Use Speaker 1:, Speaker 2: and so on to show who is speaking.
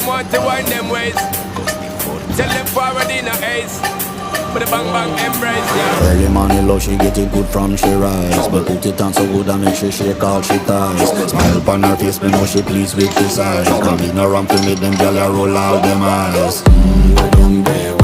Speaker 1: want to wind them ways. Tell them forward in a ace. But the bang bang embrace, yeah.
Speaker 2: Early morning love, she get it good from she rise. But put it on so good and make she shake all she ties. Smile upon her face, me know she pleased with this eyes. Come in around to make them gyal a roll out them eyes. Go down there.